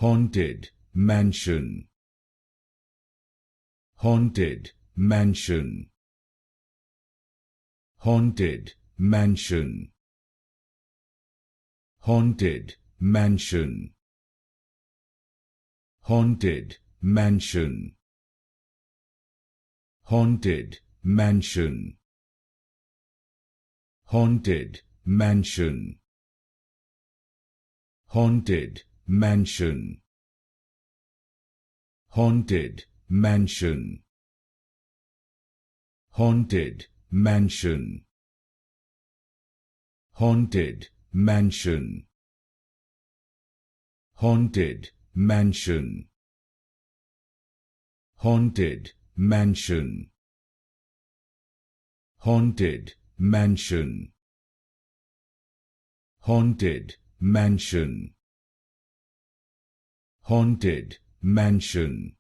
haunted mansion, haunted mansion, haunted mansion, haunted mansion, haunted mansion, haunted mansion, haunted mansion, haunted mansion, haunted mansion, haunted mansion, haunted mansion, haunted mansion, haunted mansion, haunted mansion, haunted mansion, haunted mansion,